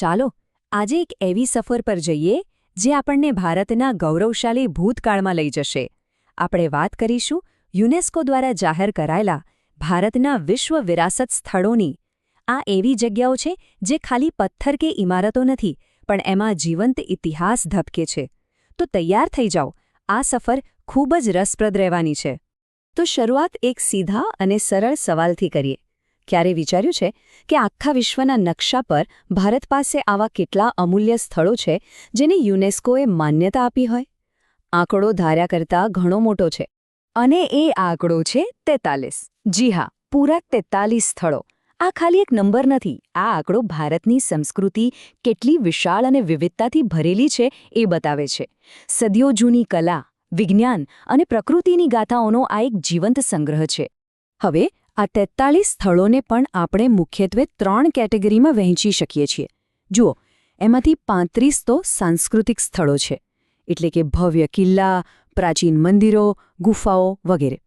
ચાલો આજે એક એવી સફર પર જઈએ જે આપણને ભારતના ગૌરવશાળી ભૂતકાળમાં લઈ જશે. આપણે વાત કરીશું યુનેસ્કો દ્વારા જાહેર કરાયેલા ભારતના વિશ્વ વિરાસત સ્થળોની. આ એવી જગ્યાઓ છે જે ખાલી પથ્થર કે ઇમારતો નથી, પણ એમાં જીવંત ઇતિહાસ ધબકે છે. તો તૈયાર થઈ જાઓ, આ સફર ખૂબ જ રસપ્રદ રહેવાની છે. તો શરૂઆત એક સીધા અને સરળ સવાલથી કરીએ. ક્યારે વિચાર્યું છે કે આખા વિશ્વના નકશા પર ભારત પાસે આવા કેટલા અમૂલ્ય સ્થળો છે જેને યુનેસ્કોએ માન્યતા આપી હોય? આંકડો ધાર્યા કરતાં ઘણો મોટો છે. અને એ આંકડો છે 43. જી હા, પૂરા 43 સ્થળો. આ ખાલી એક નંબર નથી. આ આંકડો ભારતની સંસ્કૃતિ કેટલી વિશાળ અને વિવિધતાથી ભરેલી છે એ બતાવે છે. સદીઓ જૂની કલા, વિજ્ઞાન અને પ્રકૃતિની ગાથાઓનો આ એક જીવંત સંગ્રહ છે. હવે આ 43 સ્થળોને પણ આપણે મુખ્યત્વે 3 કેટેગરીમાં વહેંચી શકીએ છીએ. જુઓ, એમાંથી 35 તો સાંસ્કૃતિક સ્થળો છે, એટલે કે ભવ્ય કિલ્લા, પ્રાચીન મંદિરો, ગુફાઓ વગેરે.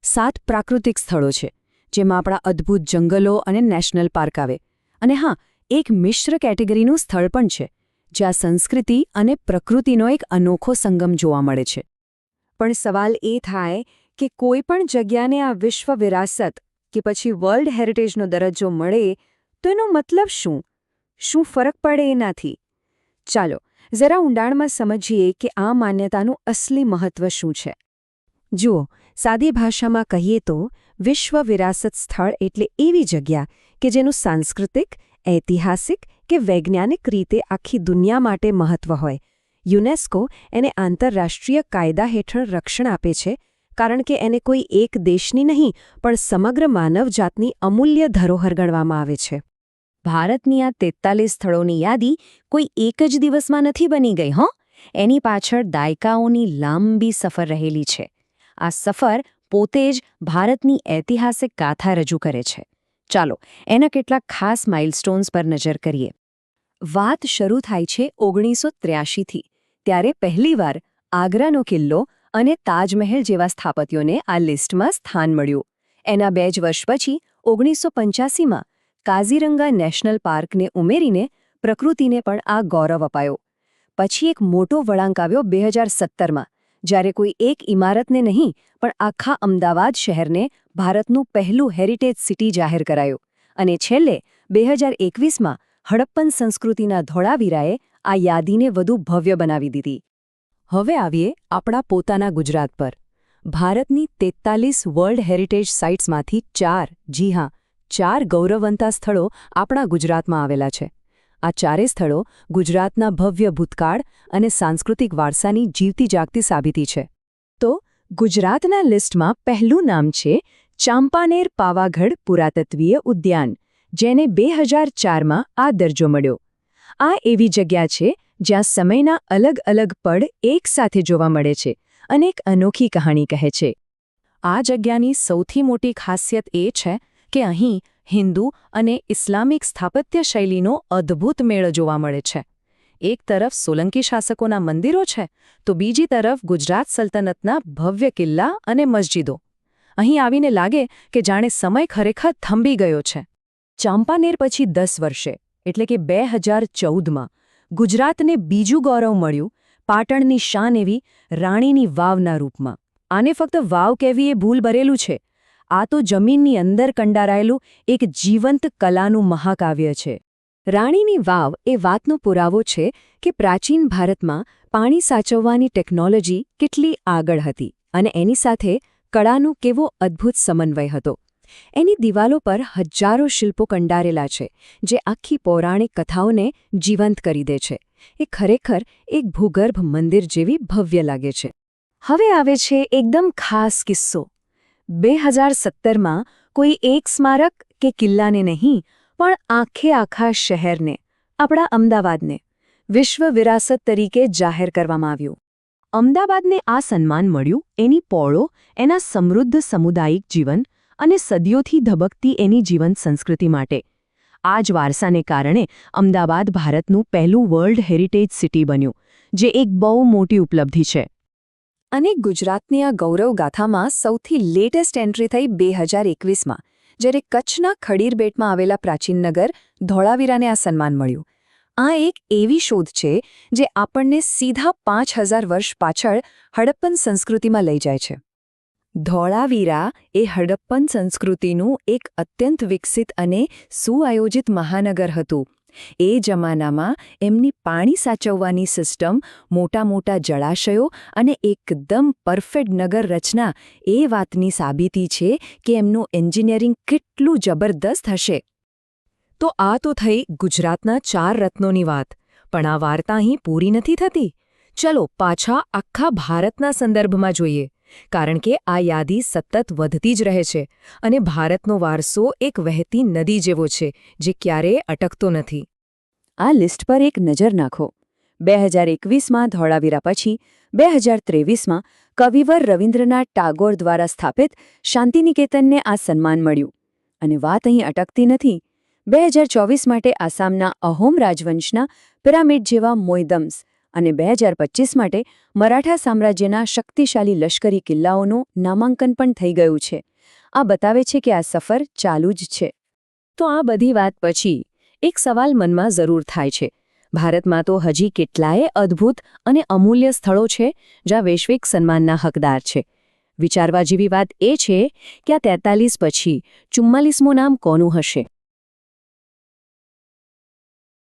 7 પ્રાકૃતિક સ્થળો છે, જેમાં આપણા અદ્ભુત જંગલો અને નેશનલ પાર્ક આવે. અને હા, એક મિશ્ર કેટેગરીનું સ્થળ પણ છે, જ્યાં સંસ્કૃતિ અને પ્રકૃતિનો એક અનોખો સંગમ જોવા મળે છે. પણ સવાલ એ થાય કે કોઈ પણ જગ્યાને આ વિશ્વ વિરાસત કે પછી વર્લ્ડ હેરિટેજનો દરજ્જો મળે તો એનો મતલબ શું? શું ફરક પડે એનાથી? ચાલો જરા ઊંડાણમાં સમજીએ કે આ માન્યતાનું અસલી મહત્વ શું છે. જુઓ, સાદી ભાષામાં કહીએ તો વિશ્વ વિરાસત સ્થળ એટલે એવી જગ્યા કે જેનું સાંસ્કૃતિક, ઐતિહાસિક કે વૈજ્ઞાનિક રીતે આખી દુનિયા માટે મહત્વ હોય. યુનેસ્કો એને આંતરરાષ્ટ્રીય કાયદા હેઠળ રક્ષણ આપે છે, કારણ કે એને કોઈ એક દેશની નહીં પણ સમગ્ર માનવજાતની અમૂલ્ય ધરોહર ગણવામાં આવે છે. ભારતની આ 43 સ્થળોની યાદી કોઈ એક જ દિવસમાં નથી બની ગઈ. એની પાછળ દાયકાઓની લાંબી સફર રહેલી છે. આ સફર પોતે જ ભારતની ઐતિહાસિક ગાથા રજૂ કરે છે. ચાલો એના કેટલાક ખાસ માઇલસ્ટોન્સ પર નજર કરીએ. વાત શરૂ થાય છે 1983થી. ત્યારે પહેલીવાર આગ્રાનો કિલ્લો અને તાજમહેલ જેવા સ્થાપત્યોને આ લિસ્ટમાં સ્થાન મળ્યું. એના 2 જ વર્ષ પછી 1985માં કાઝીરંગા નેશનલ પાર્કને ઉમેરીને પ્રકૃતિને પણ આ ગૌરવ અપાયો. પછી એક મોટો વળાંક આવ્યો 2017માં, જ્યારે કોઈ એક ઇમારતને નહીં પણ આખા અમદાવાદ શહેરને ભારતનું પહેલું હેરિટેજ સિટી જાહેર કરાયું. અને છેલ્લે 2021માં હડપ્પન સંસ્કૃતિના ધોળાવીરાએ આ યાદીને વધુ ભવ્ય બનાવી દીધી. હવે આવીએ આપણા પોતાના ગુજરાત પર. ભારતની 43 વર્લ્ડ હેરિટેજ સાઇટ્સમાંથી 4, જી હા 4 ગૌરવવંતા સ્થળો આપણા ગુજરાતમાં આવેલા છે. આ 4 સ્થળો ગુજરાતના ભવ્ય ભૂતકાળ અને સાંસ્કૃતિક વારસાની જીવતી જાગતી સાબિતી છે. તો ગુજરાતના લિસ્ટમાં પહેલું નામ છે ચાંપાનેર પાવાગઢ પુરાતત્વીય ઉદ્યાન, જેને 2004માં આ દરજ્જો મળ્યો. આ એવી જગ્યા છે જ્યાં સમયના અલગ અલગ પડ એકસાથે જોવા મળે છે અને એક અનોખી કહાણી કહે છે. આ જગ્યાની સૌથી મોટી ખાસિયત એ છે કે અહીં હિન્દુ અને ઇસ્લામિક સ્થાપત્ય શૈલીનો અદ્ભુત મેળ જોવા મળે છે. એક તરફ સોલંકી શાસકોના મંદિરો છે, તો બીજી તરફ ગુજરાત સલ્તનતના ભવ્ય કિલ્લા અને મસ્જિદો. અહીં આવીને લાગે કે જાણે સમય ખરેખર થંભી ગયો છે. ચાંપાનેર પછી 10 વર્ષે એટલે કે 2014માં ગુજરાતને બીજું ગૌરવ મળ્યું, પાટણની શાન એવી રાણીની વાવના રૂપમાં. આને ફક્ત વાવ કહેવી એ ભૂલ ભરેલું છે. આ તો જમીનની અંદર કંડારાયેલું એક જીવંત કલાનું મહાકાવ્ય છે. રાણીની વાવ એ વાતનો પુરાવો છે કે પ્રાચીન ભારતમાં પાણી સાચવવાની ટેકનોલોજી કેટલી આગળ હતી અને એની સાથે કળાનું કેવો અદ્ભુત સમન્વય હતો. એની દિવાલો પર હજારો શિલ્પો કંડારેલા છે, જે આખી પૌરાણિક કથાઓને જીવંત કરી દે છે. એ ખરેખર એક ભૂગર્ભ મંદિર જેવી ભવ્ય લાગે છે. હવે આવે છે એકદમ ખાસ કિસ્સો. 2017માં કોઈ એક સ્મારક કે કિલ્લાને નહીં પણ આખા શહેરને, આપણા અમદાવાદને, વિશ્વ વિરાસત તરીકે જાહેર કરવામાં આવ્યું. અમદાવાદને આ સન્માન મળ્યું એની પોળો, એના સમૃદ્ધ સામુદાયિક જીવન અને સદીઓથી ધબકતી એની જીવંત સંસ્કૃતિ માટે. આ જ વારસાને કારણે અમદાવાદ ભારતનું પહેલું વર્લ્ડ હેરિટેજ સિટી બન્યું, જે એક બહુ મોટી ઉપલબ્ધિ છે. અને ગુજરાતની આ ગૌરવગાથામાં સૌથી લેટેસ્ટ એન્ટ્રી થઈ 2021માં, જ્યારે કચ્છના ખડીર બેટમાં આવેલા પ્રાચીન નગર ધોળાવીરાને આ સન્માન મળ્યું. આ એક એવી શોધ છે જે આપણને સીધા 5000 વર્ષ પાછળ હડપ્પન સંસ્કૃતિમાં લઈ જાય છે. ધોળાવીરા એ હડપ્પન સંસ્કૃતિનું એક અત્યંત વિકસિત અને સુઆયોજિત મહાનગર હતું. એ જમાનામાં એમની પાણી સાચવવાની સિસ્ટમ, મોટા મોટા જળાશયો અને એકદમ પરફેક્ટ નગર રચના એ વાતની સાબિતી છે કે એમનું એન્જિનિયરિંગ કેટલું જબરદસ્ત હશે. તો આ તો થઈ ગુજરાતના 4 રત્નોની વાત, પણ આ વાર્તા અહીં પૂરી નથી થતી. ચલો પાછા આખા ભારતના સંદર્ભમાં જોઈએ, કારણ કે આ યાદી સતત વધતી જ રહે છે અને ભારતનો વારસો એક વહેતી નદી જેવો છે જે ક્યારેય અટકતો નથી. આ લિસ્ટ પર એક નજર નાખો. 2021માં ધોળાવીરા પછી 2023માં કવિવર રવિન્દ્રનાથ ટાગોર દ્વારા સ્થાપિત શાંતિનિકેતનને આ સન્માન મળ્યું. અને વાત અહીં અટકતી નથી. 2024 માટે આસામના અહોમ રાજવંશના પિરામિડ જેવા મોઇદમ્સ અને 2025 માટે મરાઠા સામ્રાજ્યના શક્તિશાળી લશ્કરી કિલ્લાઓનું નામાંકન પણ થઈ ગયું છે. આ બતાવે છે કે આ સફર ચાલુ જ છે. તો આ બધી વાત પછી એક સવાલ મનમાં જરૂર થાય છે. ભારતમાં તો હજી કેટલાય અદ્ભુત અને અમૂલ્ય સ્થળો છે જ્યાં વૈશ્વિક સન્માનના હકદાર છે. વિચારવા જેવી વાત એ છે કે આ 43 પછી 44મું નામ કોનું હશે?